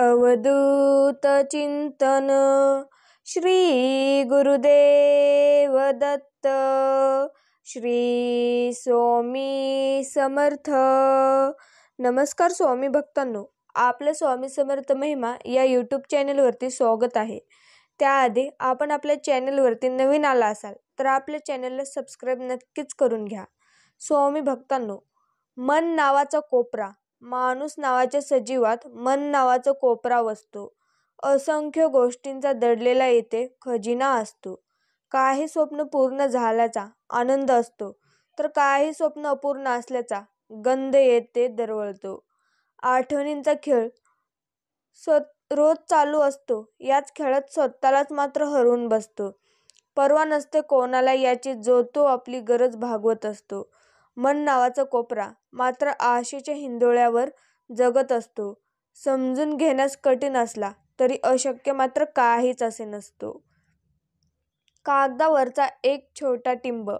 अवधूत चिंतन श्री गुरुदेव दत्त श्री स्वामी समर्थ. नमस्कार स्वामी भक्तांनो, आपल्या स्वामी समर्थ महिमा या यूट्यूब चॅनलवरती स्वागत आहे. त्याआधी आपण आपल्या चॅनलवरती नवीन आला असाल तर आपल्या चॅनलला सबस्क्राईब नक्कीच करून घ्या. स्वामी भक्तांनो, मन नावाचा कोपरा, माणूस नावाच्या सजीवात मन नावाचा कोपरा वसतो. असंख्य गोष्टींचा दडलेला येथे खजिना असतो. काही स्वप्न पूर्ण झाल्याचा आनंद असतो, तर काही स्वप्न अपूर्ण असल्याचा गंध येथे दरवळतो. आठवणींचा खेळ रोज चालू असतो. याच खेळात स्वतःलाच मात्र हरवून बसतो. पर्वा नसते कोणाला याची, जो तो आपली गरज भागवत असतो. मन नावाचा कोपरा मात्र आशेच्या हिंदोळ्यावर जगत असतो. समजून घेण्यास कठीण असला तरी अशक्य मात्र काहीच असे नसतो. कागदावरचा एक छोटा टिंब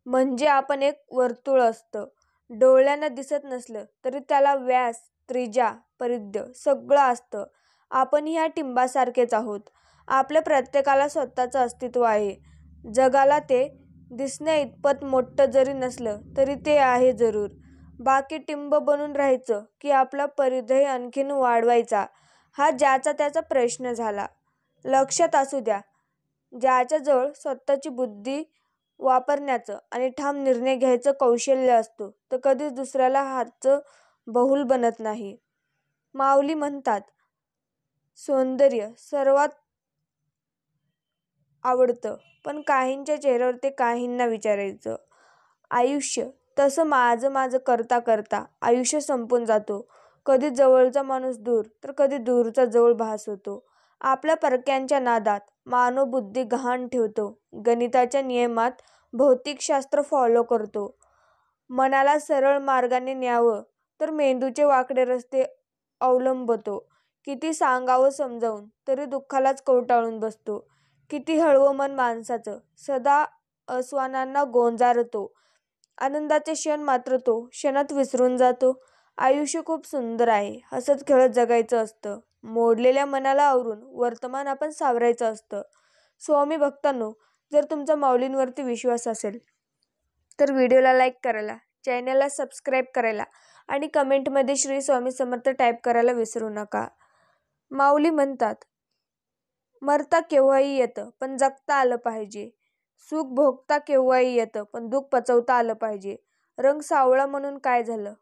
म्हणजे आपण एक वर्तुळ असतं. डोळ्यांना दिसत नसलं तरी त्याला व्यास, त्रिज्या, परिघ सगळं असतं. आपण ह्या टिंबासारखेच आहोत. आपल्या प्रत्येकाला स्वतःचं अस्तित्व आहे. जगाला ते दिसण्या इतपत मोठं जरी नसलं तरी ते आहे जरूर. बाकी टिंब बनून राहायचं की आपला परिधही आणखीन वाढवायचा, हा ज्याचा त्याचा प्रश्न झाला. लक्षात असू द्या, ज्याच्याजवळ स्वतःची बुद्धी वापरण्याचं आणि ठाम निर्णय घ्यायचं कौशल्य असतो तो कधीच दुसऱ्याला हातचं बहुल बनत नाही. माऊली म्हणतात, सौंदर्य सर्वात आवडतं, पण काहींच्या चेहऱ्यावर ते काहींना विचारायचं. आयुष्य तसं माझं माझं करता करता आयुष्य संपून जातो. कधी जवळचा माणूस दूर तर कधी दूरचा जवळ भास होतो. आपल्या परक्यांच्या नादात मानव बुद्धी गहाण ठेवतो. गणिताच्या नियमात भौतिकशास्त्र फॉलो करतो. मनाला सरळ मार्गाने न्यावं तर मेंदूचे वाकडे रस्ते अवलंबतो. किती सांगावं समजावून तरी दुःखालाच कवटाळून बसतो. किती हळवं मन माणसाचं, सदा अस्वानांना गोंजारतो. आनंदाचे क्षण मात्र तो क्षणात विसरून जातो. आयुष्य खूप सुंदर आहे. हसत खेळत जगायचं असतं. मोडलेल्या मनाला आवरून वर्तमान आपण सावरायचं असतं. स्वामी भक्तांनो, जर तुमचा माऊलींवरती विश्वास असेल तर व्हिडिओला लाईक करायला, चॅनलला सबस्क्राईब करायला आणि कमेंटमध्ये श्री स्वामी समर्थ टाईप करायला विसरू नका. माऊली म्हणतात, मरता केव्हाही येतं पण जगता आलं पाहिजे. सुख भोगता केव्हाही येतं पण दुःख पचवता आलं पाहिजे. रंग सावळा म्हणून काय झालं,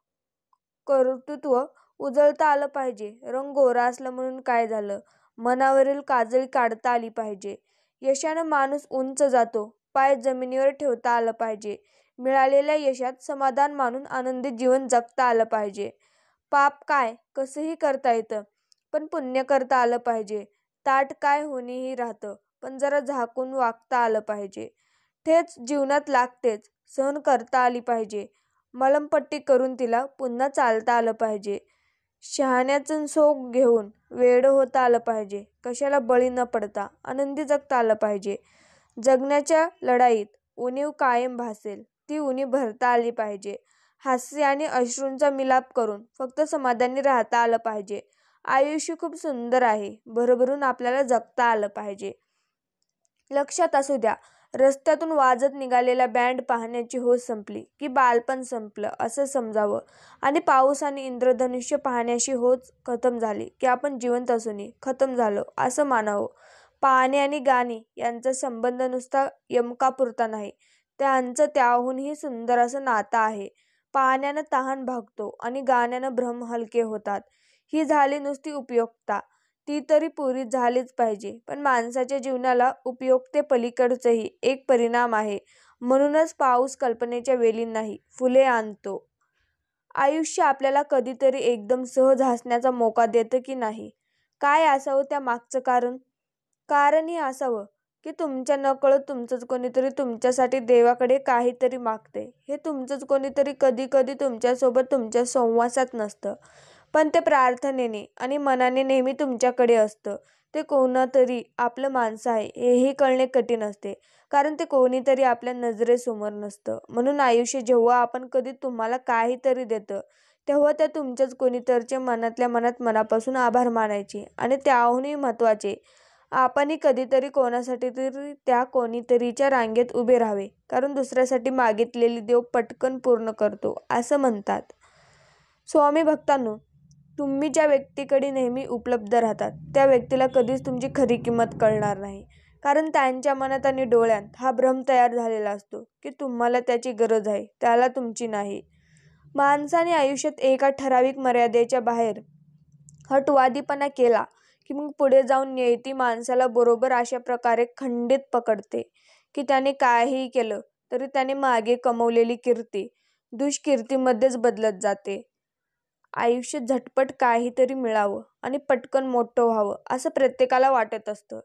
कर्तृत्व उजळता आलं पाहिजे. रंग गोरा असला म्हणून काय झालं, मनावरील काजळी काढता आली पाहिजे. यशानं माणूस उंच जातो, पाय जमिनीवर ठेवता आलं पाहिजे. मिळालेल्या यशात समाधान मानून आनंदी जीवन जगता आलं पाहिजे. पाप काय कसंही करता येतं पण पुण्य करता आलं पाहिजे. ताट काय होणेही राहतं पण जरा झाकून वागता आलं पाहिजे. ठेच जीवनात लागतेच, सहन करता आली पाहिजे. मलमपट्टी करून तिला पुन्हा चालता आलं पाहिजे. शहाण्याचं सोंग घेऊन वेडं होता आलं पाहिजे. कशाला बळी न पडता आनंदी जगता आलं पाहिजे. जगण्याच्या लढाईत उणीव कायम भासेल, ती उणीव भरता आली पाहिजे. हास्य आणि अश्रूंचा मिलाप करून फक्त समाधानी राहता आलं पाहिजे. आयुष्य खूप सुंदर आहे, भरभरून आपल्याला जगता आलं पाहिजे. लक्षात असू द्या, रस्त्यातून वाजत निघालेला बँड पाहण्याची हौस संपली की बालपण संपलं असं समजावं आणि पाऊस आणि इंद्रधनुष्य पाहण्याची हौस खतम झाली की आपण जिवंत असूनही खतम झालो असं मानावं. पाहणे आणि गाणे यांचा संबंध नुसता यमकापुरता नाही, त्यांचं त्याहूनही सुंदर असं नातं आहे. पाहण्यानं तहान भागतो आणि गाण्यानं भ्रम हलके होतात. ही झाली नुसती उपयोगिता, ती तरी पुरी झालीच पाहिजे. पण माणसाच्या जीवनाला उपयोगितेपलीकडचंही एक परिणाम आहे. म्हणूनच पाऊस कल्पनेच्या वेलींनाही फुले आणतो. आयुष्य आपल्याला कधीतरी एकदम सहज हसण्याचा मोका देतं की नाही? काय असावं त्या मागचं कारण? कारण हे असावं की तुमच्या नकळत तुमचंच कोणीतरी तुमच्यासाठी देवाकडे काहीतरी मागतंय. हे तुमचंच कोणीतरी कधी कधी तुमच्यासोबत तुमच्या सहवासात नसतं, पण ते प्रार्थनेने आणि मनाने नेहमी तुमच्याकडे असतं. ते कोणतरी आपलं माणसं आहे हेही कळणे कठीण असते, कारण ते कोणीतरी आपल्या नजरेसमोर नसतं. म्हणून आयुष्य जेव्हा आपण कधी तुम्हाला काहीतरी देतं तेव्हा त्या तुमच्याच कोणीतरीचे मनातल्या मनात मनापासून आभार मानायचे. आणि त्याहूनही महत्त्वाचे, आपणही कधीतरी कोणासाठी तरी त्या कोणीतरीच्या रांगेत उभे राहावे, कारण दुसऱ्यासाठी मागितलेली देव पटकन पूर्ण करतो असं म्हणतात. स्वामी भक्तांनो, तुम्ही ज्या व्यक्तीकडे नेहमी उपलब्ध राहतात त्या व्यक्तीला कधीच तुमची खरी किंमत कळणार नाही, कारण त्यांच्या मनात आणि डोळ्यात हा भ्रम तयार झालेला असतो की तुम्हाला त्याची गरज आहे, त्याला तुमची नाही. माणसाने आयुष्यात एका ठराविक मर्यादेच्या बाहेर हटवादीपणा केला की मग पुढे जाऊन नियती माणसाला बरोबर अशा प्रकारे खंडीत पकडते की त्याने काहीही केलं तरी त्याने मागे कमवलेली कीर्ती दुष्कीर्तीमध्येच बदलत जाते. आयुष्यात झटपट काहीतरी मिळावं आणि पटकन मोठं व्हावं असं प्रत्येकाला वाटत असतं.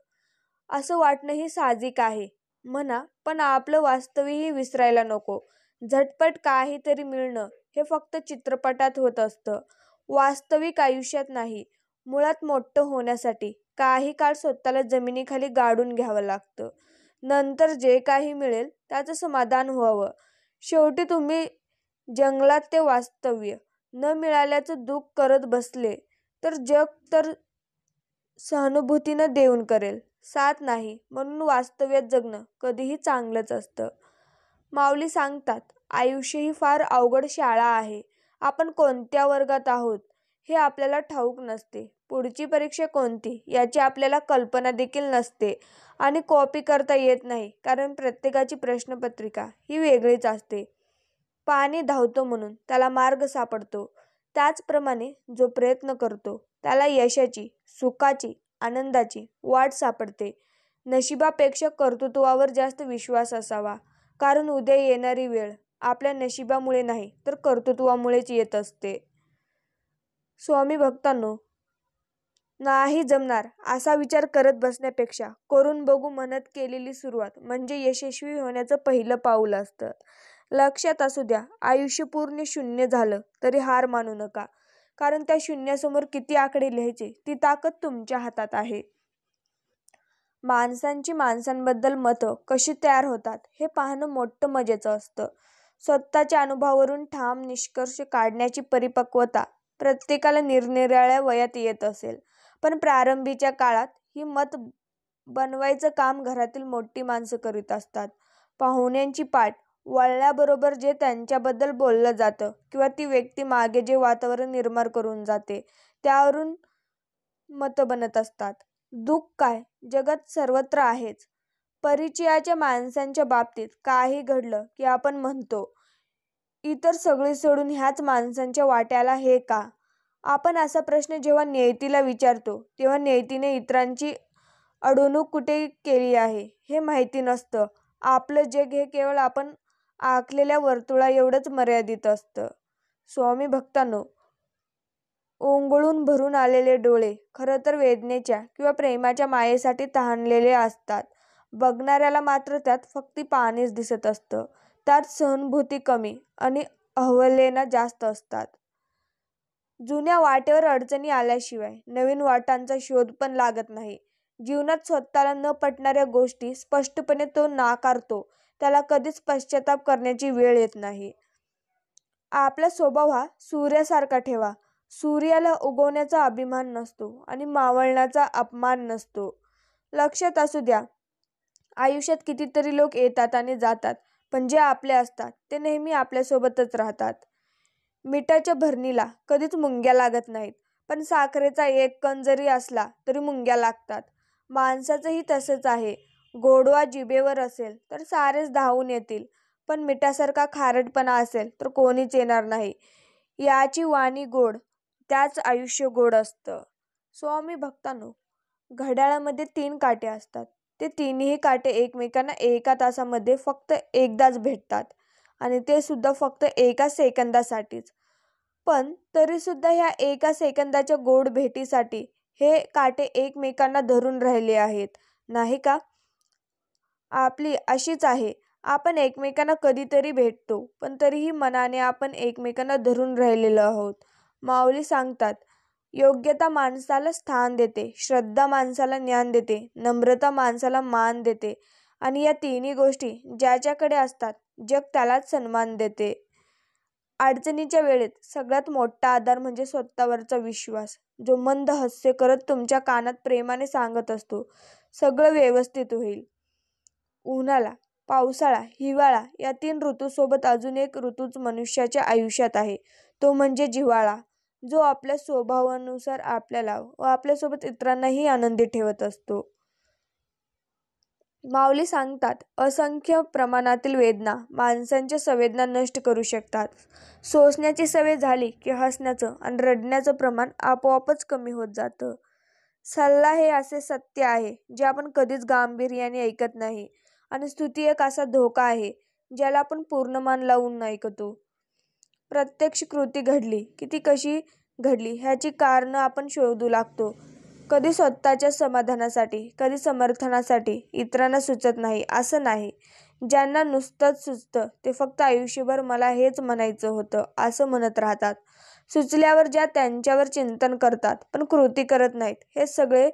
असं वाटणंही साहजिक आहे म्हणा, पण आपलं वास्तवही विसरायला नको. झटपट काहीतरी मिळणं हे फक्त चित्रपटात होत असतं, वास्तविक आयुष्यात नाही. मुळात मोठं होण्यासाठी काही काळ स्वतःला जमिनीखाली गाडून घ्यावं लागतं. नंतर जे काही मिळेल त्याचं समाधान व्हावं. शेवटी तुम्ही जंगलात ते वास्तव्य न मिळाल्याचं दुःख करत बसले तर जग तर सहानुभूतीनं देऊन करेल, साथ नाही. म्हणून वास्तव्यात जगणं कधीही चांगलंच असतं. माऊली सांगतात, आयुष्य ही फार अवघड शाळा आहे. आपण कोणत्या वर्गात आहोत हे आपल्याला ठाऊक नसते. पुढची परीक्षा कोणती याची आपल्याला कल्पना देखील नसते आणि कॉपी करता येत नाही, कारण प्रत्येकाची प्रश्नपत्रिका ही वेगळीच असते. पाणी धावतो म्हणून त्याला मार्ग सापडतो, त्याचप्रमाणे जो प्रयत्न करतो त्याला यशाची, सुखाची, आनंदाची वाट सापडते. नशिबापेक्षा कर्तृत्वावर जास्त विश्वास असावा, कारण उद्या येणारी वेळ आपल्या नशिबामुळे नाही तर कर्तृत्वामुळेच येत असते. स्वामी भक्तांनो, नाही जमणार असा विचार करत बसण्यापेक्षा करून बघू म्हणत केलेली सुरुवात म्हणजे यशस्वी होण्याचं पहिलं पाऊल असतं. लक्षात असू द्या, आयुष्य पूर्ण शून्य झालं तरी हार मानू नका, कारण त्या शून्यासमोर किती आकडे लिहायचे ती ताकद तुमच्या हातात आहे. माणसांची माणसांबद्दल मतं कशी तयार होतात हे पाहणं मोठं मजेचं असतं. स्वतःच्या अनुभवावरून ठाम निष्कर्ष काढण्याची परिपक्वता प्रत्येकाला निरनिराळ्या वयात येत असेल, पण प्रारंभीच्या काळात ही मत बनवायचं काम घरातील मोठी माणसं करीत असतात. पाहुण्यांची पाठ वळल्याबरोबर जे त्यांच्याबद्दल बोललं जातं किंवा ती व्यक्ती मागे जे वातावरण निर्माण करून जाते त्यावरून मतं बनत असतात. दुःख काय जगात सर्वत्र आहेच. परिचयाच्या माणसांच्या बाबतीत काही घडलं की आपण म्हणतो, इतर सगळे सोडून ह्याच माणसांच्या वाट्याला हे का? आपण असा प्रश्न जेव्हा नियतीला विचारतो तेव्हा नियतीने इतरांची अडवणूक कुठे केली आहे हे माहिती नसतं. आपलं जग हे केवळ आपण आखलेल्या वर्तुळा एवढंच मर्यादित असतं. स्वामी भक्तांनो, ओंगळून भरून आलेले डोळे खरं तर वेदनेच्या किंवा प्रेमाच्या मायेसाठी तहानलेले असतात. बघणाऱ्याला मात्र त्यात फक्त पाणीच दिसत असतं. त्यात सहानुभूती कमी आणि अवहेलना जास्त असतात. जुन्या वाटेवर अडचणी आल्याशिवाय नवीन वाटांचा शोध पण लागत नाही. जीवनात स्वतःला न पटणाऱ्या गोष्टी स्पष्टपणे तो नाकारतो, त्याला कधीच पश्चाताप करण्याची वेळ येत नाही. आपला स्वभाव हा सूर्यासारखा ठेवा. सूर्याला उगवण्याचा अभिमान नसतो आणि मावळण्याचा अपमान नसतो. लक्षात असू द्या, आयुष्यात कितीतरी लोक येतात आणि जातात, पण जे आपले असतात ते नेहमी आपल्यासोबतच राहतात. मिठाच्या भरणीला कधीच मुंग्या लागत नाहीत, पण साखरेचा एक कण जरी असला तरी मुंग्या लागतात. माणसाचंही तसंच आहे. गोडवा जिभेवर असेल तर सारेच धावून येतील, पण मिठासारखा खारटपणा असेल तर कोणीच येणार नाही. याची वाणी गोड त्याच आयुष्य गोड असतं. स्वामी भक्तांनो, घड्याळामध्ये 3 काटे असतात. ते तिन्ही काटे एकमेकांना एका तासामध्ये फक्त एकदाच भेटतात आणि ते सुद्धा फक्त एका सेकंदासाठीच. पण तरीसुद्धा ह्या एका सेकंदाच्या गोड भेटीसाठी हे काटे एकमेकांना धरून राहिले आहेत, नाही का? आपली अशीच आहे. आपण एकमेकांना कधीतरी भेटतो, पण तरीही मनाने आपण एकमेकांना धरून राहिलेलो आहोत. माऊली सांगतात, योग्यता माणसाला स्थान देते, श्रद्धा माणसाला ज्ञान देते, नम्रता माणसाला मान देते आणि या तिन्ही गोष्टी ज्याच्याकडे असतात जग त्यालाच सन्मान देते. अडचणीच्या वेळेत सगळ्यात मोठा आधार म्हणजे स्वतःवरचा विश्वास, जो मंद हास्य करत तुमच्या कानात प्रेमाने सांगत असतो, सगळं व्यवस्थित होईल. उन्हाळा, पावसाळा, हिवाळा या 3 ऋतूसोबत अजून एक ऋतूच मनुष्याच्या आयुष्यात आहे, तो म्हणजे जिव्हाळा, जो आपल्या स्वभावानुसार आपल्याला व आपल्यासोबत इतरांनाही आनंदी ठेवत असतो. माऊली सांगतात, असंख्य प्रमाणातील वेदना माणसांच्या संवेदना नष्ट करू शकतात. सोसण्याची सवय झाली की हसण्याचं आणि रडण्याचं प्रमाण आपोआपच कमी होत जातं. सल्ला हे असे सत्य आहे जे आपण कधीच गांभीर्याने ऐकत नाही, आणि स्तुती एक असा धोका आहे ज्याला आपण पूर्ण मान लावून ऐकतो. प्रत्यक्ष कृती घडली की ती कशी घडली ह्याची कारणं आपण शोधू लागतो. कधी स्वतःच्या समाधानासाठी, कधी समर्थनासाठी. इतरांना सुचत नाही असं नाही. ज्यांना नुसतंच सुचतं ते फक्त आयुष्यभर मला हेच म्हणायचं होतं असं म्हणत राहतात. सुचल्यावर ज्या त्यांच्यावर चिंतन करतात पण कृती करत नाहीत. हे सगळे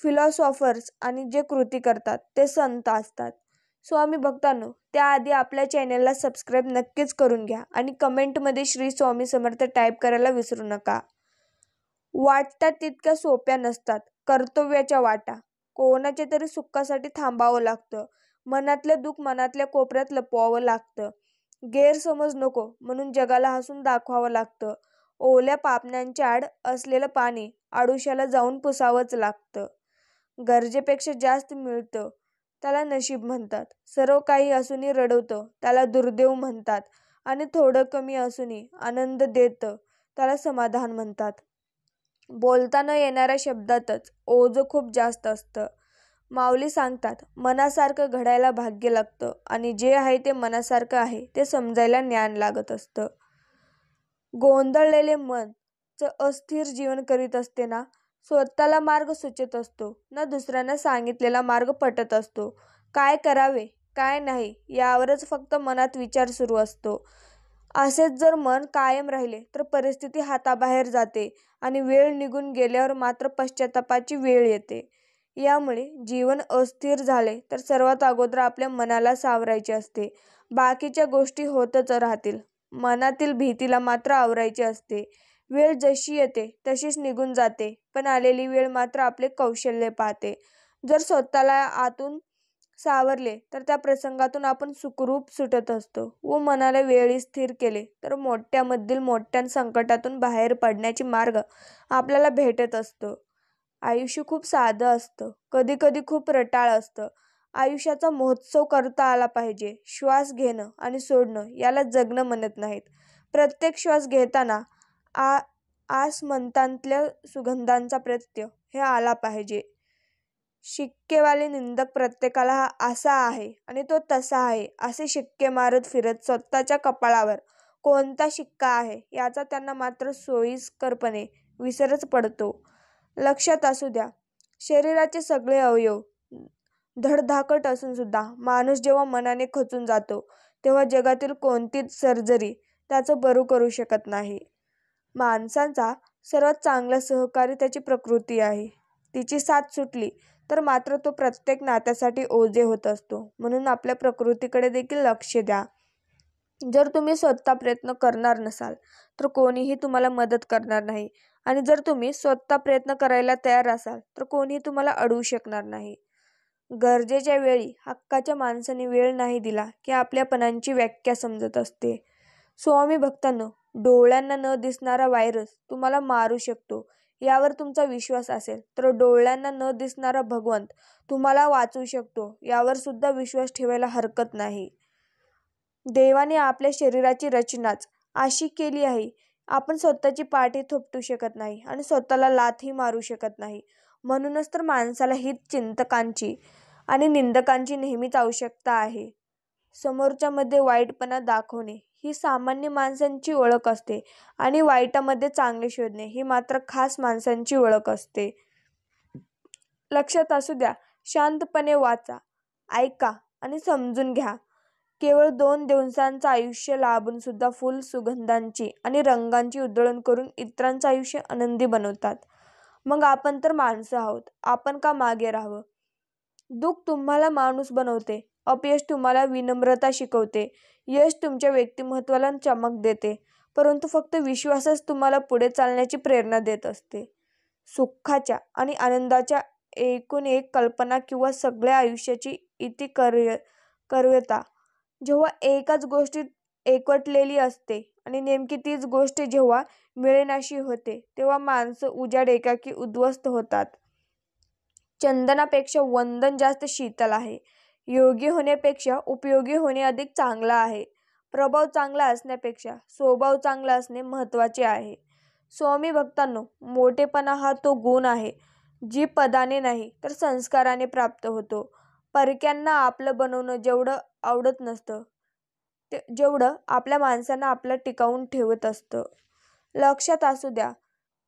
फिलॉसॉफर्स, आणि जे कृती करतात ते संत असतात. स्वामी भक्तांनो, त्याआधी आपल्या चॅनेलला सबस्क्राईब नक्कीच करून घ्या आणि कमेंटमध्ये श्री स्वामी समर्थ टाईप करायला विसरू नका. वाटतात तितक्या सोप्या नसतात कर्तव्याच्या वाटा. कोणाच्या तरी सुखासाठी थांबावं लागतं. मनातलं दुःख मनातल्या कोपऱ्यात लपवावं लागतं. गैरसमज नको म्हणून जगाला हसून दाखवावं लागतं. ओल्या पापण्यांच्या आड असलेलं पाणी आडुशाला जाऊन पुसावंच लागतं. गरजेपेक्षा जास्त मिळतं त्याला नशीब म्हणतात. सर्व काही असूनही रडवतं त्याला दुर्दैव म्हणतात. आणि थोडं कमी असूनही आनंद देतं त्याला समाधान म्हणतात. बोलता न येणाऱ्या शब्दातच ओझं खूप जास्त असतं. माऊली सांगतात, मनासारखं घडायला भाग्य लागतं, आणि जे आहे ते मनासारखं आहे ते समजायला ज्ञान लागत असतं. गोंधळलेले मन अस्थिर जीवन करीत असते ना, स्वतःला मार्ग सुचत असतो ना दुसऱ्यांना सांगितलेला मार्ग पटत असतो. काय करावे काय नाही यावरच फक्त मनात विचार सुरू असतो. असेच जर मन कायम राहिले तर परिस्थिती हाताबाहेर जाते, आणि वेळ निघून गेल्यावर मात्र पश्चातापाची वेळ येते. यामुळे जीवन अस्थिर झाले तर सर्वात अगोदर आपल्या मनाला सावरायचे असते. बाकीच्या गोष्टी होतच राहतील, मनातील भीतीला मात्र आवरायचे असते. वेळ जशी येते तशीच निघून जाते, पण आलेली वेळ मात्र आपले कौशल्य पाहते. जर स्वतःला आतून सावरले तर त्या प्रसंगातून आपण सुखरूप सुटत असतो, व मनाला वेळी स्थिर केले तर मोठ्यामधील मोठ्या संकटातून बाहेर पडण्याची मार्ग आपल्याला भेटत असतो. आयुष्य खूप साधं असतं, कधी कधी खूप रटाळ असतं. आयुष्याचा महोत्सव करता आला पाहिजे. श्वास घेणं आणि सोडणं याला जगणं म्हणत नाहीत. प्रत्येक श्वास घेताना आसमंतातल्या सुगंधांचा प्रत्यय हे आला पाहिजे. शिक्केवाले निंदक प्रत्येकाला हा असा आहे आणि तो तसा आहे असे शिक्के मारत फिरत स्वतःच्या कपाळावर कोणता शिक्का आहे याचा त्यांना मात्र सोयीस्करपणे विसरच पडतो. लक्षात असू द्या, शरीराचे सगळे अवयव धडधाकट असून सुद्धा माणूस जेव्हा मनाने खचून जातो तेव्हा जगातील कोणतीच सर्जरी त्याचं बरू करू शकत नाही. माणसांचा सर्वात चांगला सहकारी त्याची प्रकृती आहे. तिची साथ सुटली तर मात्र तो प्रत्येक नात्यासाठी ओझे होत असतो. म्हणून आपल्या प्रकृतीकडे देखील लक्ष द्या. जर तुम्ही स्वतः प्रयत्न करणार नसाल तर कोणीही तुम्हाला मदत करणार नाही, आणि जर तुम्ही स्वतः प्रयत्न करायला तयार असाल तर कोणीही तुम्हाला अडवू शकणार नाही. गरजेच्या वेळी हक्काच्या माणसाने वेळ नाही दिला की आपल्यापणाची व्याख्या समजत असते. स्वामी भक्तांनो, डोळ्यांना न दिसणारा व्हायरस तुम्हाला मारू शकतो यावर तुमचा विश्वास असेल तर डोळ्यांना न दिसणारा भगवंत तुम्हाला वाचवू शकतो यावर सुद्धा विश्वास ठेवायला हरकत नाही. देवाने आपल्या शरीराची रचनाच अशी केली आहे, आपण स्वतःची पाठी थोपटू शकत नाही आणि स्वतःला लाथही मारू शकत नाही. म्हणूनच तर माणसाला हितचिंतकांची आणि निंदकांची नेहमीच आवश्यकता आहे. समोरच्यामध्ये वाईटपणा दाखवणे ही सामान्य माणसांची ओळख असते, आणि वाईटामध्ये चांगले शोधणे ही मात्र खास माणसांची ओळख असते. लक्षात असू द्या, शांतपणे वाचा, ऐका आणि समजून घ्या. केवळ 2 दिवसांचं आयुष्य लाभून सुद्धा फुल सुगंधांची आणि रंगांची उधळण करून इतरांचं आयुष्य आनंदी बनवतात. मग आपण तर माणसं आहोत, आपण का मागे राहावं? दुःख तुम्हाला माणूस बनवते, अपयश तुम्हाला विनम्रता शिकवते. यश तुमच्या व्यक्तिमत्त्वाला चमक देते, परंतु फक्त विश्वासच तुम्हाला पुढे चालण्याची प्रेरणा देत असते. सुखाच्या आणि आनंदाच्या एकूण एक कल्पना किंवा सगळ्या आयुष्याची कर्व्यता जेव्हा एकाच गोष्टीत एकवटलेली असते आणि नेमकी तीच गोष्ट जेव्हा मिळेनाशी होते, तेव्हा माणसं उजाड एकाकी उद्ध्वस्त होतात. चंदनापेक्षा वंदन जास्त शीतल आहे. योगी होण्यापेक्षा उपयोगी होणे अधिक चांगलं आहे. प्रभाव चांगला असण्यापेक्षा स्वभाव चांगला असणे महत्त्वाचे आहे. स्वामी भक्तांनो, मोठेपणा हा तो गुण आहे जी पदाने नाही तर संस्काराने प्राप्त होतो. परक्यांना आपलं बनवणं जेवढं आवडत नसतं जेवढं आपल्या माणसांना आपलं टिकवून ठेवत असतं. लक्षात असू द्या,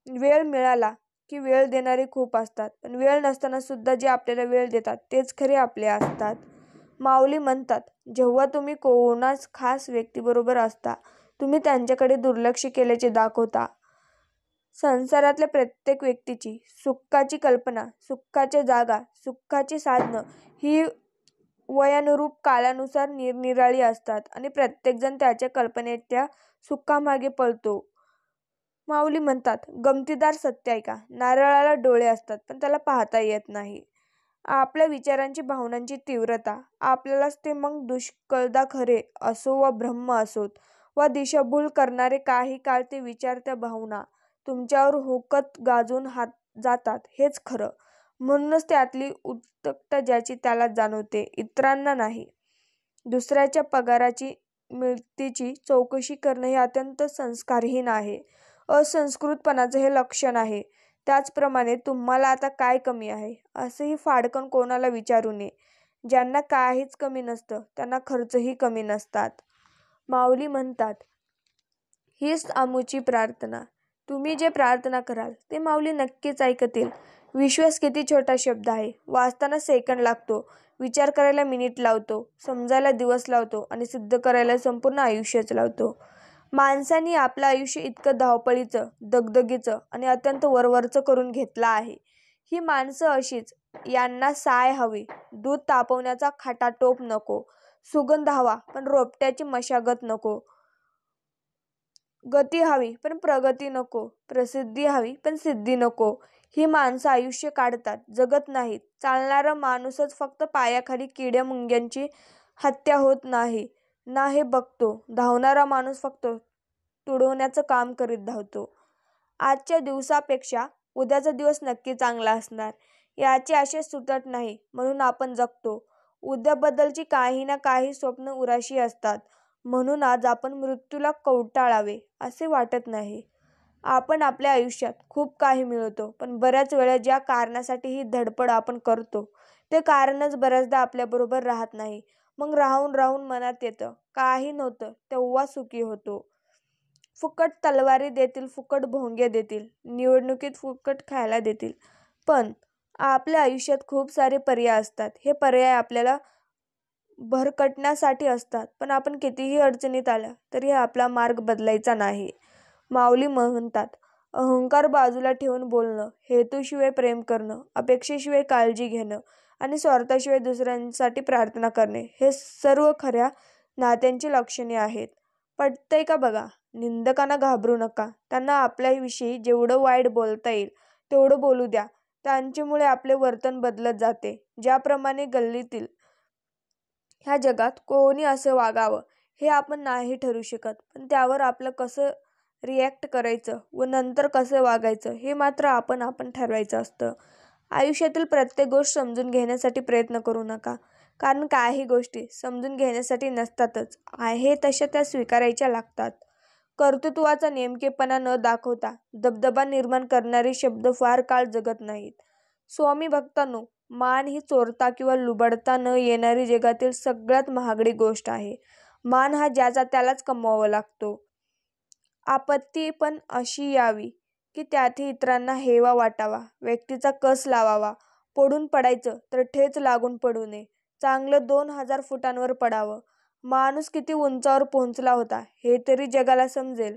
वेळ मिळाला की वेळ देणारे खूप असतात, पण वेळ नसताना सुद्धा जे आपल्याला वेळ देतात तेच खरे आपले असतात. माऊली म्हणतात, जेव्हा तुम्ही कोणाच खास व्यक्तीबरोबर असता, तुम्ही त्यांच्याकडे दुर्लक्ष केल्याचे दाखवता. संसारातल्या प्रत्येक व्यक्तीची सुखाची कल्पना, सुखाच्या जागा, सुखाची साधनं ही वयानुरूप काळानुसार निरनिराळी असतात आणि प्रत्येकजण त्याच्या कल्पनेच्या सुखामागे पळतो. माऊली म्हणतात, गमतीदार सत्य ऐका, नारळाला डोळे असतात पण त्याला पाहता येत नाही. आपल्या विचारांची भावनांची तीव्रता आपल्यालाच ते मग दुष्कळदा खरे असो वा ब्रह्म असोत वा दिशाभूल करणारे काही काळ ते विचार त्या भावना तुमच्यावर हुकत गाजून जातात हेच खरं. म्हणूनच त्यातली उत्कटता ज्याची त्याला जाणवते, इतरांना नाही. दुसऱ्याच्या पगाराची मिळतीची चौकशी करणं हे अत्यंत संस्कारहीन आहे. असंस्कृतपणाचं हे लक्षण आहे. त्याचप्रमाणे तुम्हाला आता काय कमी आहे असंही फाडकन कोणाला विचारू नये. ज्यांना काहीच कमी नसतं त्यांना खर्चही कमी नसतात. माऊली म्हणतात, हीच आमुची प्रार्थना. तुम्ही जे प्रार्थना कराल ते माऊली नक्कीच ऐकतील. विश्वास किती छोटा शब्द आहे. वाचताना सेकंद लागतो, विचार करायला मिनिट लावतो, समजायला दिवस लावतो आणि सिद्ध करायला संपूर्ण आयुष्यच लावतो. माणसांनी आपलं आयुष्य इतकं धावपळीचं, दगदगीचं आणि अत्यंत वरवरचं करून घेतलं आहे. ही माणसं अशीच. यांना साय हवी, दूध तापवण्याचा खटाटोप नको, सुगंध हवा पण रोपट्याची मशागत नको, गती हवी पण प्रगती नको, प्रसिद्धी हवी पण सिद्धी नको. ही माणसं आयुष्य काढतात, जगत नाहीत. चालणारा माणूसच फक्त पायाखाली किड्या मुंग्यांची हत्या होत नाही ना हे बघतो. धावणारा माणूस फक्त तुडवण्याचं काम करीत धावतो. आजच्या दिवसापेक्षा उद्याचा दिवस नक्की चांगला असणार याची आशा सुटत नाही म्हणून आपण जगतो. उद्याबद्दलची काही ना काही स्वप्न उराशी असतात म्हणून आज आपण मृत्यूला कवटाळावे असे वाटत नाही. आपण आपल्या आयुष्यात खूप काही मिळवतो, पण बऱ्याच वेळा ज्या कारणासाठी ही धडपड आपण करतो ते कारणच बऱ्याचदा आपल्याबरोबर राहत नाही. मग राहून राहून मनात येतं, काही नव्हतं तेव्हा सुखी होतो. फुकट तलवारी देतील, फुकट भोंगे देतील, निवडणुकीत फुकट खायला देतील, पण आपल्या आयुष्यात खूप सारे पर्याय असतात. हे पर्याय आपल्याला भरकटण्यासाठी असतात, पण आपण कितीही अडचणीत आल्या तरी आपला मार्ग बदलायचा नाही. माऊली म्हणतात, अहंकार बाजूला ठेवून बोलणं, हेतूशिवाय प्रेम करणं, अपेक्षेशिवाय काळजी घेणं आणि स्वार्थाशिवाय दुसऱ्यांसाठी प्रार्थना करणे हे सर्व खऱ्या नात्यांची लक्षणे आहेत. पटतंय का बघा. निंदकांना घाबरू नका. त्यांना आपल्याविषयी जेवढं वाईट बोलता येईल तेवढं बोलू द्या. त्यांच्यामुळे आपले वर्तन बदलत जाते. ज्याप्रमाणे गल्लीतील ह्या जगात कोणी असं वागावं हे आपण नाही ठरवू शकत, पण त्यावर आपलं कसं रिॲक्ट करायचं व नंतर कसं वागायचं हे मात्र आपण ठरवायचं असतं. आयुष्यातील प्रत्येक गोष्ट समजून घेण्यासाठी प्रयत्न करू नका, कारण काही गोष्टी समजून घेण्यासाठी नसतातच, आहे तशा त्या स्वीकारायच्या लागतात. कर्तृत्वाचा नेमकेपणा न दाखवता दबदबा निर्माण करणारे शब्द फार काळ जगत नाहीत. स्वामी भक्तांनो, मान ही चोरता किंवा लुबाडता न येणारी जगातील सगळ्यात महागडी गोष्ट आहे. मान हा ज्याचा त्यालाच कमवावा लागतो. आपत्ती पण अशी यावी की त्यातही इतरांना हेवा वाटावा, व्यक्तीचा कस लावावा. पडून पडायचं तर ठेच लागून पडू नये. चांगलं 2000 फुटांवर पडावं. माणूस किती उंचावर पोहोचला होता हे तरी जगाला समजेल.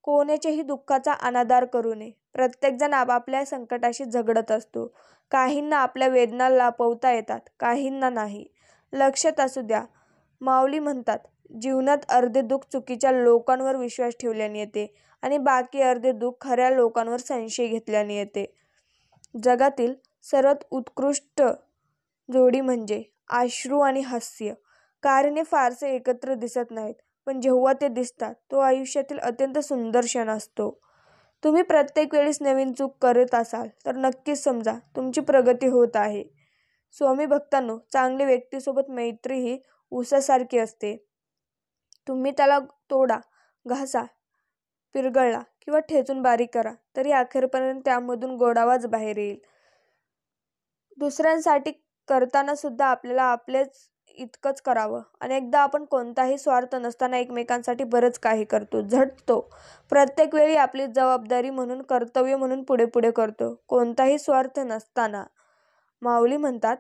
कोणाच्याही दुःखाचा अनादर करू नये. प्रत्येकजण आपापल्या संकटाशी झगडत असतो. काहींना आपल्या वेदना लपवता येतात, काहींना नाही. लक्षात असू द्या. माऊली म्हणतात, जीवनात अर्धे दुःख चुकीच्या लोकांवर विश्वास ठेवल्याने येते आणि बाकी अर्धे दुःख खऱ्या लोकांवर संशय घेतल्याने येते. जगातील सर्वात उत्कृष्ट जोडी म्हणजे अश्रू आणि हास्य. कारणे फारसे एकत्र दिसत नाहीत, पण जेव्हा ते दिसतात तो आयुष्यातील अत्यंत सुंदर क्षण असतो. तुम्ही प्रत्येक वेळेस नवीन चूक करत असाल तर नक्कीच समजा तुमची प्रगती होत आहे. स्वामी भक्तांनो, चांगल्या व्यक्तीसोबत मैत्री ही उसासारखी असते. तुम्ही त्याला तोडा, घासा, पिरगळला किंवा ठेचून बारीक करा तरी अखेरपर्यंत त्यामधून गोडावाच बाहेर येईल. दुसऱ्यांसाठी करताना सुद्धा आपल्याला आपलेच इतकंच करावं. अनेकदा आपण कोणताही स्वार्थ नसताना एकमेकांसाठी बरंच काही करतो, झटतो. प्रत्येक वेळी आपली जबाबदारी म्हणून, कर्तव्य म्हणून पुढे पुढे करतो, कोणताही स्वार्थ नसताना. माऊली म्हणतात,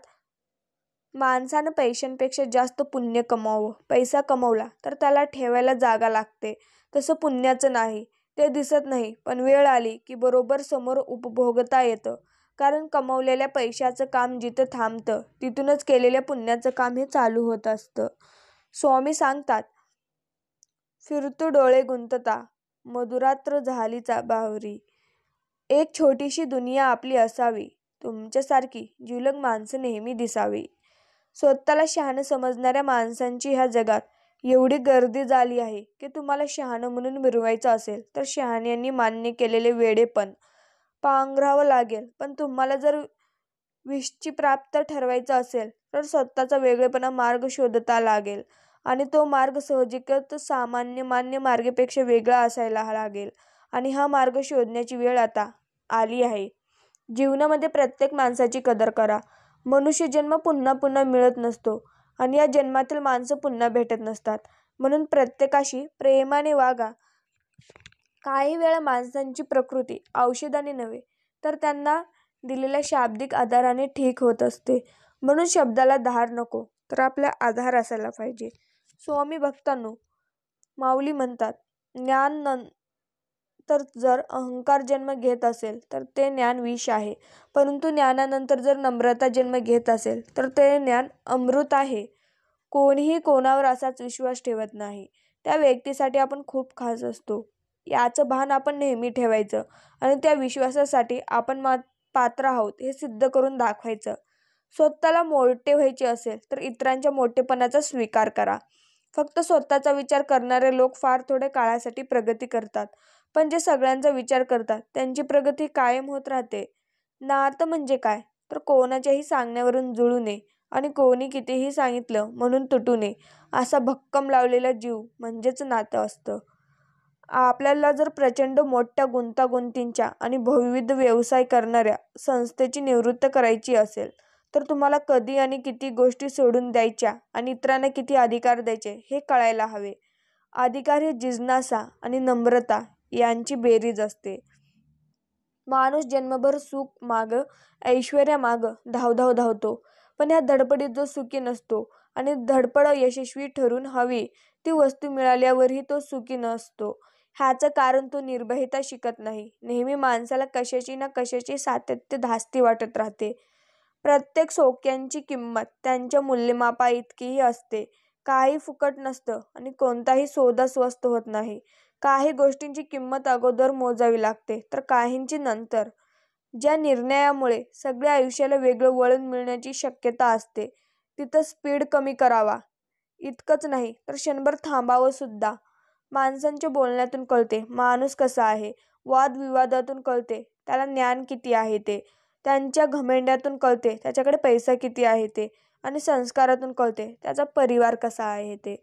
माणसानं पैशांपेक्षा जास्त पुण्य कमावं. पैसा कमवला तर त्याला ठेवायला जागा लागते. तसं पुण्याचं नाही. ते दिसत नाही, पण वेळ आली की बरोबर समोर उपभोगता येतं. कारण कमवलेल्या पैशाचं काम जिथं थांबतं तिथूनच केलेल्या पुण्याचं काम हे चालू होत असतं. स्वामी सांगतात, फिरतो डोळे गुंतता, मधुरात्र झालीचा बावरी. एक छोटीशी दुनिया आपली असावी, तुमच्यासारखी जिवलग माणसं नेहमी दिसावी. स्वतःला शहाणं समजणाऱ्या माणसांची ह्या जगात एवढी गर्दी झाली आहे की तुम्हाला शहाणं म्हणून मिरवायचं असेल तर शहाण्यांनी मान्य केलेले वेडेपण पांघरावं लागेल. पण तुम्हाला जर विश्ची प्राप्त ठरवायचं असेल तर स्वतःचा वेगळेपणा मार्ग शोधता लागेल आणि तो मार्ग साहजिकच सामान्य मान्य मार्गापेक्षा वेगळा असायला लागेल. आणि हा मार्ग शोधण्याची वेळ आता आली आहे. जीवनामध्ये प्रत्येक माणसाची कदर करा. मनुष्य जन्म पुन्हा पुन्हा मिळत नसतो आणि या जन्मातील माणसं पुन्हा भेटत नसतात. म्हणून प्रत्येकाशी प्रेमाने वागा. काही वेळा माणसांची प्रकृती औषधाने नव्हे तर त्यांना दिलेल्या शाब्दिक आधाराने ठीक होत असते. म्हणून शब्दाला धार नको तर आपला आधार असायला पाहिजे. स्वामी भक्तांनो, माऊली म्हणतात, ज्ञान नंतर जर अहंकार जन्म घेत असेल तर ते ज्ञान विष आहे, परंतु ज्ञानानंतर जर नम्रता जन्म घेत असेल तर ते ज्ञान अमृत आहे. कोणीही कोणावर असाच विश्वास ठेवत नाही. त्या व्यक्तीसाठी आपण खूप खास असतो याचं भान आपण नेहमी ठेवायचं आणि त्या विश्वासासाठी आपण पात्र आहोत हे सिद्ध करून दाखवायचं. स्वतःला मोठे व्हायचे असेल तर इतरांच्या मोठेपणाचा स्वीकार करा. फक्त स्वतःचा विचार करणारे लोक फार थोड्या काळासाठी प्रगती करतात, पण जे सगळ्यांचा विचार करतात त्यांची प्रगती कायम होत राहते. नातं म्हणजे काय तर कोणाच्याही सांगण्यावरून जुळू नये आणि कोणी कितीही सांगितलं म्हणून तुटू नये असा भक्कम लावलेला जीव म्हणजेच नातं असतं. आपल्याला जर प्रचंड मोठ्या गुंतागुंतींच्या आणि बहुविध व्यवसाय करणाऱ्या संस्थेची निवृत्त करायची असेल तर तुम्हाला कधी आणि किती गोष्टी सोडून द्यायच्या आणि इतरांना किती अधिकार द्यायचे हे कळायला हवे. अधिकार हे जिज्ञासा आणि नम्रता यांची बेरीज असते. माणूस जन्मभर सुख मागं, ऐश्वर्यामागं धावधाव धावतो, पण ह्या धडपडीत जो सुखी नसतो आणि धडपड यशस्वी ठरून हवी ती वस्तू मिळाल्यावरही तो सुखी नसतो. ह्याचं कारण तो निर्भयता शिकत नाही. नेहमी माणसाला कशाची ना कशाची सातत्य धास्ती वाटत राहते. प्रत्येक सोक्यांची किंमत त्यांच्या मूल्यमापाइतकीही असते. काही फुकट नसतं आणि कोणताही सौदा स्वस्त होत नाही. काही गोष्टींची किंमत अगोदर मोजावी लागते तर काहींची नंतर. ज्या निर्णयामुळे सगळ्या आयुष्याला वेगळं वळण मिळण्याची शक्यता असते तिथं स्पीड कमी करावा. इतकंच नाही तर क्षणभर थांबावं सुद्धा. माणसांच्या बोलण्यातून कळते माणूस कसा आहे, वादविवादातून कळते त्याला ज्ञान किती आहे ते, त्यांच्या घमेंड्यातून कळते त्याच्याकडे पैसा किती आहे ते, आणि संस्कारातून कळते त्याचा परिवार कसा आहे ते.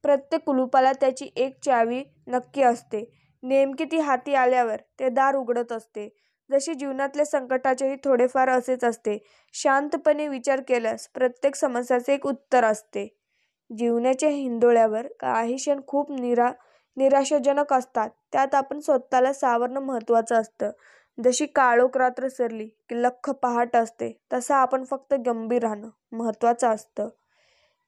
प्रत्येक कुलूपाला त्याची एक चावी नक्की असते. नेमकी ती हाती आल्यावर ते दार उघडत असते. जशी जीवनातल्या संकटाचेही थोडेफार असेच असते. शांतपणे विचार केल्यास प्रत्येक समस्याचे एक उत्तर असते. जीवनाच्या हिंदोळ्यावर काही क्षण खूप निराशाजनक असतात. त्यात आपण स्वतःला सावरणं महत्त्वाचं असतं. जशी काळोख रात्र सरली की लख्ख पहाट असते तसं आपण फक्त गंभीर राहणं महत्त्वाचं असतं.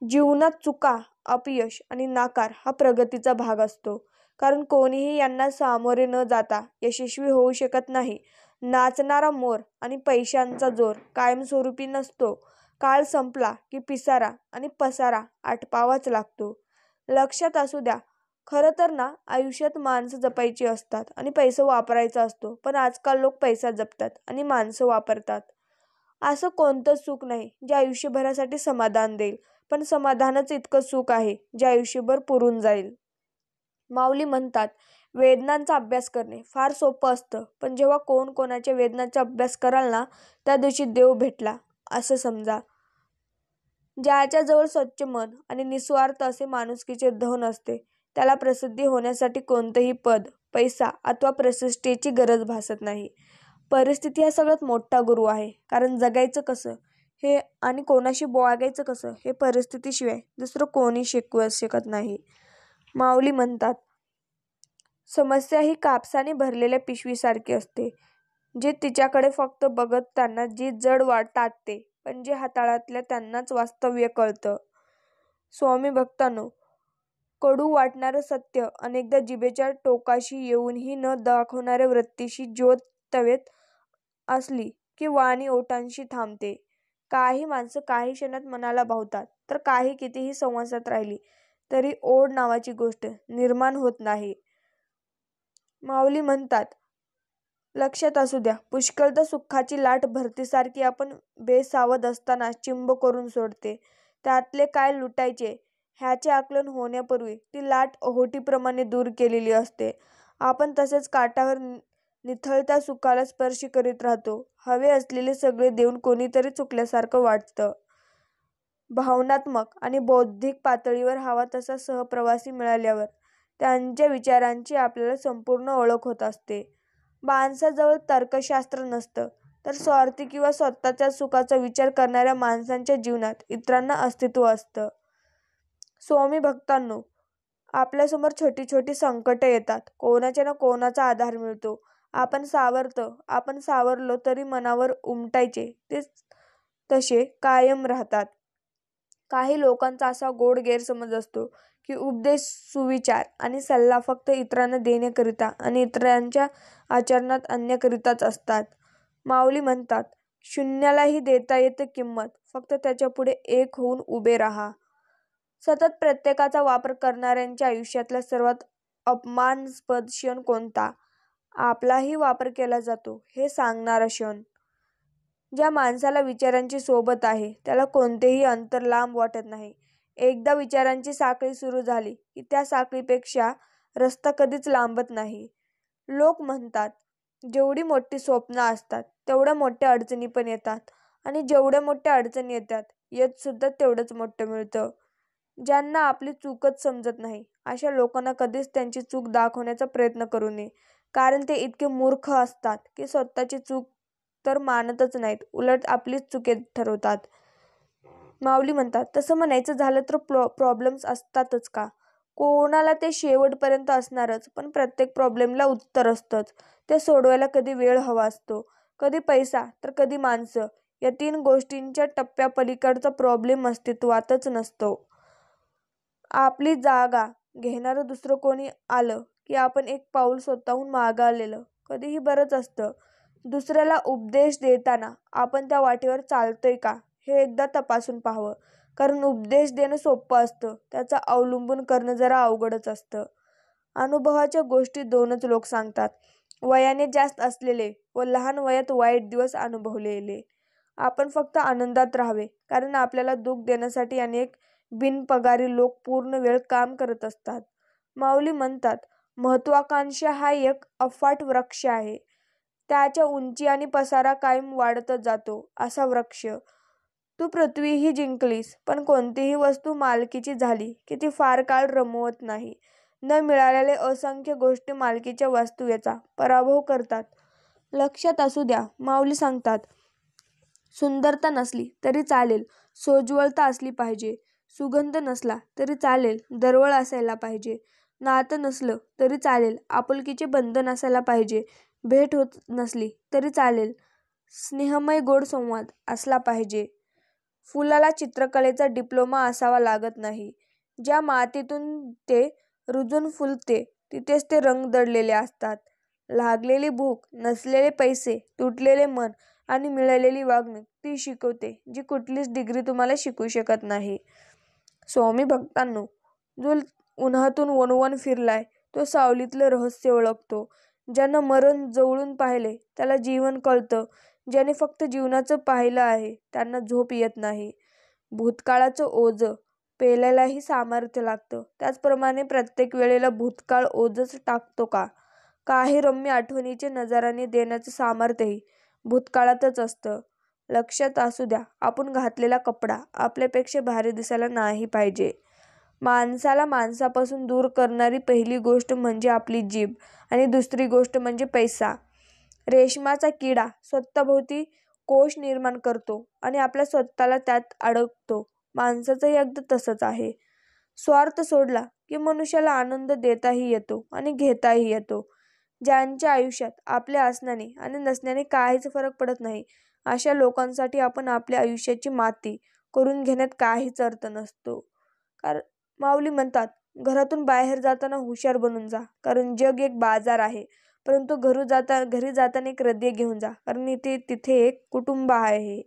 जीवनात चुका, अपयश आणि नाकार हा प्रगतीचा भाग असतो. कारण कोणीही यांना सामोरे न जाता यशस्वी होऊ शकत नाही. नाचणारा मोर आणि पैशांचा जोर कायमस्वरूपी नसतो. काळ संपला की पिसारा आणि पसारा आटपावाच लागतो. लक्षात असू द्या, खरं तर ना आयुष्यात माणसं जपायची असतात आणि पैसा वापरायचा असतो. पण आजकाल लोक पैसा जपतात आणि माणसं वापरतात. असं कोणतंच सुख नाही जे आयुष्यभरासाठी समाधान देईल, पण समाधानच इतकं सुख आहे जे आयुष्यभर पुरून जाईल. माऊली म्हणतात, वेदनांचा अभ्यास करणे फार सोपं असतं, पण जेव्हा कोण कोणाच्या वेदनांचा अभ्यास कराल ना, त्या दिवशी देव भेटला असं समजा. ज्याच्याजवळ स्वच्छ मन आणि निस्वार्थ असे माणुसकीचे धन असते, त्याला प्रसिद्धी होण्यासाठी कोणतंही पद, पैसा अथवा प्रतिष्ठेची गरज भासत नाही. परिस्थिती हा सगळ्यात मोठा गुरु आहे. कारण जगायचं कसं हे आणि कोणाशी वागायचं कसं हे परिस्थितीशिवाय दुसरं कोणी शिकवू शकत नाही. माऊली म्हणतात, समस्या ही कापसाने भरलेल्या पिशवीसारखी असते. जे तिच्याकडे फक्त बघत त्यांना जी जड वाटतात ते, पण जे हाताळातल्या त्यांनाच वास्तव्य कळतं. स्वामी भक्तांनो, कडू वाटणारं सत्य अनेकदा जिभेच्या टोकाशी येऊनही न दाखवणाऱ्या वृत्तीशी ज्योत तवेत असली की वाणी ओठांशी थांबते. काही माणसं काही क्षणात मनाला भावतात, तर काही कितीही संवासात राहिली तरी ओढ नावाची गोष्ट निर्माण होत नाही. माऊली म्हणतात, लक्षात असू द्या, पुष्कळदा सुखाची लाट भरतीसारखी आपण बेसावध असताना चिंब करून सोडते. त्यातले काय लुटायचे ह्याचे आकलन होण्यापूर्वी ती लाट ओहोटीप्रमाणे दूर केलेली असते. आपण तसेच काठावर निथळत्या सुखाला स्पर्श करीत राहतो. हवे असलेले सगळे देऊन कोणीतरी चुकल्यासारखं वाटतं. भावनात्मक आणि बौद्धिक पातळीवर हवा तसा सहप्रवासी मिळाल्यावर त्यांच्या विचारांची आपल्याला संपूर्ण ओळख होत असते. माणसाजवळ तर्कशास्त्र नसतं, तर स्वार्थी किंवा स्वतःच्या सुखाचा विचार करणाऱ्या माणसांच्या जीवनात इतरांना अस्तित्व असतं. स्वामी भक्तांनो, आपल्यासमोर छोटी छोटी संकटं येतात. कोणाच्या ना कोणाचा आधार मिळतो. आपण सावरलो तरी मनावर उमटायचे ते तसे कायम राहतात. काही लोकांचा असा गोड गैरसमज असतो की उपदेश, सुविचार आणि सल्ला फक्त इतरांना देण्याकरिता आणि इतरांच्या आचरणात आणण्याकरिताच असतात. माऊली म्हणतात, शून्यालाही देता येते किंमत, फक्त त्याच्यापुढे एक होऊन उभे राहा. सतत प्रत्येकाचा वापर करणाऱ्यांच्या आयुष्यातला सर्वात अपमानास्पद क्षण कोणता? आपलाही वापर केला जातो हे सांगणारा क्षण. ज्या माणसाला विचारांची सोबत आहे त्याला कोणतेही अंतर लांब वाटत नाही. एकदा विचारांची साखळी सुरू झाली की त्या साखळीपेक्षा रस्ता कधीच लांबत नाही. लोक म्हणतात, जेवढी मोठी स्वप्न असतात तेवढ्या मोठ्या अडचणी पण येतात आणि जेवढ्या मोठ्या अडचणी येतात यश सुद्धा तेवढंच मोठं मिळतं. ज्यांना आपली चूकच समजत नाही अशा लोकांना कधीच त्यांची चूक दाखवण्याचा प्रयत्न करू नये. कारण ते इतके मूर्ख असतात की स्वतःची चूक तर मानतच नाहीत, उलट आपलीच चुके ठरवतात. माऊली म्हणतात, तसं म्हणायचं झालं तर प्रॉब्लेम्स असतातच का? कोणाला ते शेवटपर्यंत असणारच, पण प्रत्येक प्रॉब्लेमला उत्तर असतंच. ते सोडवायला कधी वेळ हवा असतो, कधी पैसा, तर कधी माणसं. या 3 गोष्टींच्या टप्प्यापलीकडचा प्रॉब्लेम अस्तित्वातच नसतो. आपली जागा घेणारं दुसरं कोणी आलं की आपण एक पाऊल स्वतःहून मागायलेलं कधीही बरंच असतं. दुसऱ्याला उपदेश देताना आपण त्या वाटेवर चालतोय का हे एकदा तपासून पाहावं. कारण उपदेश देणं सोपं असतं, त्याचं अवलंबन करणं जरा अवघडच असतं. अनुभवाच्या गोष्टी 2च लोक सांगतात, वयाने जास्त असलेले व लहान वयात वाईट दिवस अनुभवलेले. आपण फक्त आनंदात राहावे, कारण आपल्याला दुःख देण्यासाठी अनेक बिनपगारी लोक पूर्ण वेळ काम करत असतात. माऊली म्हणतात, महत्वाकांक्षा हा एक अफाट वृक्ष आहे. त्याच्या उंची आणि पसारा कायम वाढतच जातो. असा वृक्ष. तू पृथ्वीही जिंकलीस, पण कोणतीही वस्तू मालकीची झाली की ती फार काळ रमवत नाही. न मिळालेले असंख्य गोष्टी मालकीच्या वस्तू याचा पराभव करतात. लक्षात असू द्या, माऊली सांगतात, सुंदरता नसली तरी चालेल, सोज्वळता असली पाहिजे. सुगंध नसला तरी चालेल, दरवळ असायला पाहिजे. नातं नसलं तरी चालेल, आपुलकीचे बंधन असायला पाहिजे. भेट होत नसली तरी चालेल, स्नेहमय गोड संवाद असला पाहिजे. फुलाला चित्रकलेचा डिप्लोमा असावा लागत नाही. ज्या मातीतून ते रुजून फुलते तिथेच ते रंग दडलेले असतात. लागलेली भूक, नसलेले पैसे, तुटलेले मन आणि मिळालेली वागणूक ती शिकवते, जी कुठलीच डिग्री तुम्हाला शिकवू शकत नाही. स्वामी भक्तांनो, जो उन्हातून वणवण फिरलाय तो सावलीतलं रहस्य ओळखतो. ज्यानं मरण जवळून पाहिले त्याला जीवन कळतं. ज्याने फक्त जीवनाचं पाहिलं आहे त्यांना झोप येत नाही. भूतकाळाचं ओझं पेलायलाही सामर्थ्य लागतं. त्याचप्रमाणे प्रत्येक वेळेला भूतकाळ ओझंच टाकतो का? काही रम्य आठवणीचे नजाराने देण्याचं सामर्थ्यही भूतकाळातच असतं. लक्षात असू द्या, आपण घातलेला कपडा आपल्यापेक्षा भारी दिसायला नाही पाहिजे. माणसाला माणसापासून दूर करणारी पहिली गोष्ट म्हणजे आपली जीभ आणि दुसरी गोष्ट म्हणजे पैसा. रेशमाचा किडा स्वतःभोवती कोश निर्माण करतो आणि आपल्या स्वतःला त्यात अडकतो. माणसाचंही अगदी तसंच आहे. स्वार्थ सोडला की मनुष्याला आनंद देताही येतो आणि घेताही येतो. ज्यांच्या आयुष्यात आपल्या असण्याने आणि नसण्याने काहीच फरक पडत नाही अशा लोकांसाठी आपण आपल्या आयुष्याची माती करून घेण्यात काहीच अर्थ नसतो. कारण माऊली म्हणतात, घरातून बाहेर जाताना हुशार बनून जा, कारण जग एक बाजार आहे. परंतु घरी जाताना एक हृदय घेऊन जा, कारण तिथे एक कुटुंब आहे.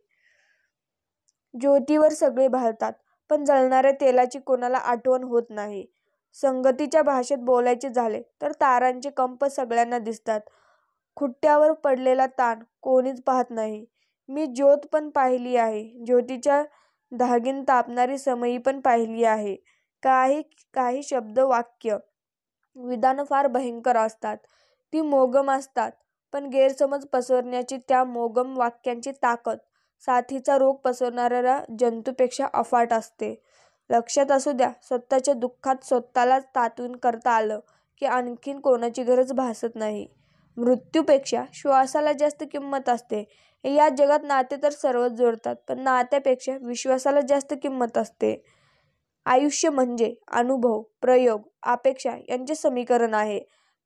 ज्योतीवर सगळे भाळतात, पण जळणाऱ्या तेलाची कोणाला आठवण होत नाही. संगतीच्या भाषेत बोलायचे झाले तर तारांचे कंप सगळ्यांना दिसतात. खुट्ट्यावर पडलेला ताण कोणीच पाहत नाही. मी ज्योत पण पाहिली आहे. ज्योतीच्या धागीन तापणारी समई पण पाहिली आहे. काही शब्द, वाक्य, विधानं फार भयंकर असतात. ती मोगम असतात, पण गैरसमज पसरवण्याची त्या मोगम वाक्यांची ताकद साथीचा रोग पसरवणाऱ्या जंतूपेक्षा अफाट असते. लक्षात असू द्या, स्वतःच्या दुःखात स्वतःलाच तातून करता आलं की आणखीन कोणाची गरज भासत नाही. मृत्यूपेक्षा श्वासाला जास्त किंमत असते. या जगात नाते तर सर्वच जोडतात, पण नात्यापेक्षा विश्वासाला जास्त किंमत असते. आयुष्य म्हणजे अनुभव, प्रयोग, अपेक्षा यांचे समीकरण आहे.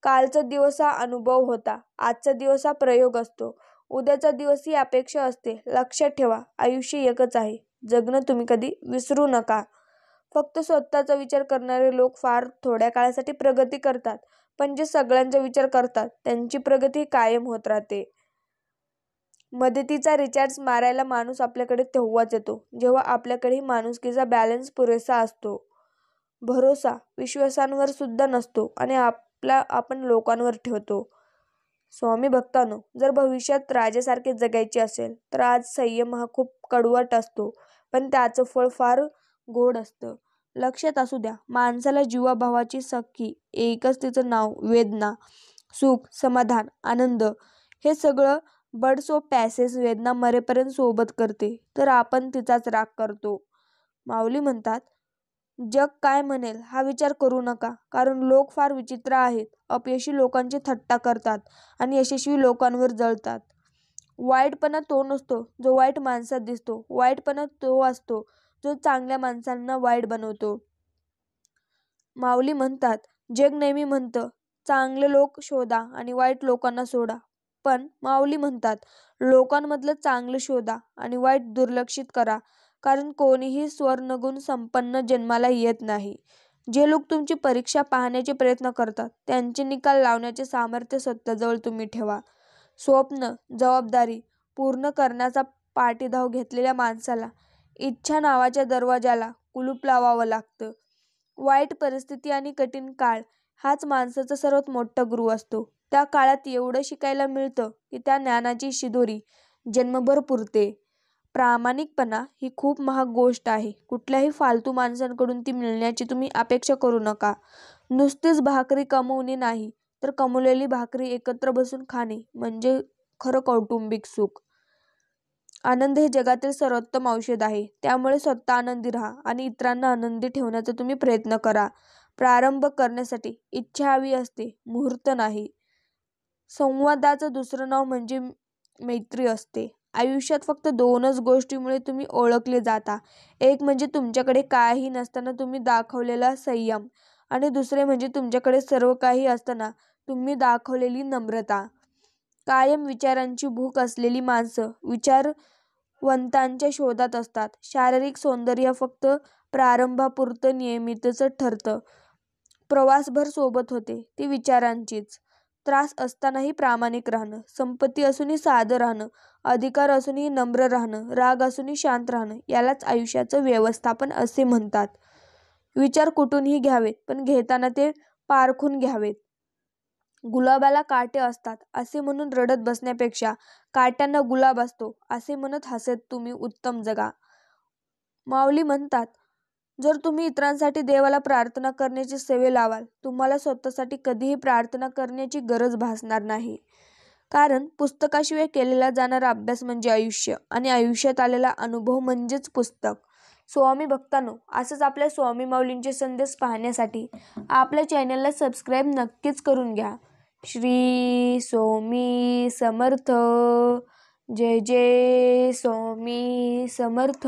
कालचा दिवस हा अनुभव होता, आजचा दिवस हा प्रयोग असतो, उद्याचा दिवस ही अपेक्षा असते. लक्षात ठेवा, आयुष्य एकच आहे. जगणं तुम्ही कधी विसरू नका. फक्त स्वतःचा विचार करणारे लोक फार थोड्या काळासाठी प्रगती करतात, पण जे सगळ्यांचा विचार करतात त्यांची प्रगती कायम होत राहते. मदतीचा रिचार्ज मारायला माणूस आपल्याकडे तेव्हाच येतो जेव्हा आपल्याकडेही माणुसकीचा बॅलन्स पुरेसा असतो. भरोसा विश्वासांवर सुद्धा नसतो आणि आपण लोकांवर ठेवतो. स्वामी भक्तांनो, जर भविष्यात राजासारखे जगायचे असेल तर आज संयम हा खूप कडवट असतो, पण त्याचं फळ फार गोड असतं. लक्षात असू द्या, माणसाला जीवाभावाची सखी एकच तिचं नाव वेदना. सुख, समाधान, आनंद हे सगळं बर्ड्स ऑफ पॅसेज वेदना मरेपर्यंत सोबत करते, तर आपण तिचाच राग करतो. माऊली म्हणतात, जग काय म्हणेल हा विचार करू नका, कारण लोक फार विचित्र आहेत. अपयशी लोकांची थट्टा करतात आणि यशस्वी लोकांवर जळतात. वाईटपणा तो नसतो जो वाईट माणसात दिसतो, वाईटपणा तो असतो जो चांगल्या माणसांना वाईट बनवतो. माऊली म्हणतात, जग नेहमी म्हणतं चांगले लोक शोधा आणि वाईट लोकांना सोडा, पण माऊली म्हणतात लोकांमधलं चांगलं शोधा आणि वाईट दुर्लक्षित करा, कारण कोणीही स्वर्णगुण संपन्न जन्माला येत नाही. जे लोक तुमची परीक्षा पाहण्याचे प्रयत्न करतात त्यांचे निकाल लावण्याचे सामर्थ्य स्वतःजवळ तुम्ही ठेवा. स्वप्न, जबाबदारी पूर्ण करण्याचा पाठीधाव घेतलेल्या माणसाला इच्छा नावाच्या दरवाजाला कुलूप लावावं लागतं. वाईट परिस्थिती आणि कठीण काळ हाच माणसाचा सर्वात मोठा गुरु असतो. त्या काळात एवढं शिकायला मिळतं की त्या ज्ञानाची शिदोरी जन्मभर पुरते. प्रामाणिकपणा ही खूप महाग गोष्ट आहे. कुठल्याही फालतू माणसांकडून ती मिळण्याची तुम्ही अपेक्षा करू नका. नुसतीच भाकरी कमवणे नाही, तर कमवलेली भाकरी एकत्र बसून खाणे म्हणजे खरं कौटुंबिक सुख. आनंद हे जगातील सर्वोत्तम औषध आहे. त्यामुळे स्वतः आनंदी राहा आणि इतरांना आनंदी ठेवण्याचा तुम्ही प्रयत्न करा. प्रारंभ करण्यासाठी इच्छा हवी असते, मुहूर्त नाही. संवादाचं दुसरं नाव म्हणजे मैत्री असते. आयुष्यात फक्त दोनच गोष्टींमुळे तुम्ही ओळखले जाता. एक म्हणजे तुमच्याकडे काहीही नसताना तुम्ही दाखवलेला संयम आणि दुसरे म्हणजे तुमच्याकडे सर्व काही असताना तुम्ही दाखवलेली नम्रता. कायम विचारांची भूक असलेली माणसं विचारवंतांच्या शोधात असतात. शारीरिक सौंदर्य फक्त प्रारंभापुरतं नियमितच ठरतं. प्रवासभर सोबत होते ती विचारांचीच. त्रास असतानाही प्रामाणिक राहणं, संपत्ती असूनही साधं राहणं, अधिकार असूनही नम्र राहणं, राग असूनही शांत राहणं, यालाच आयुष्याचं व्यवस्थापन असे म्हणतात. विचार कुठूनही घ्यावेत, पण घेताना ते पारखून घ्यावेत. गुलाबाला काटे असतात असे म्हणून रडत बसण्यापेक्षा काट्यांना गुलाब असतो असे म्हणत हसत तुम्ही उत्तम जगा. माऊली म्हणतात, जर तुम्ही इतरांसाठी देवाला प्रार्थना करण्याची सवय लावाल, तुम्हाला स्वतःसाठी कधीही प्रार्थना करण्याची गरज भासणार नाही. कारण पुस्तकाशिवाय केलेला जाणारा अभ्यास म्हणजे आयुष्य, आणि आयुष्यात आलेला अनुभव म्हणजेच पुस्तक. स्वामी भक्तांनो, असंच आपल्या स्वामी माऊलींचे संदेश पाहण्यासाठी आपल्या चॅनलला सबस्क्राईब नक्कीच करून घ्या. श्री स्वामी समर्थ. जय जय स्वामी समर्थ.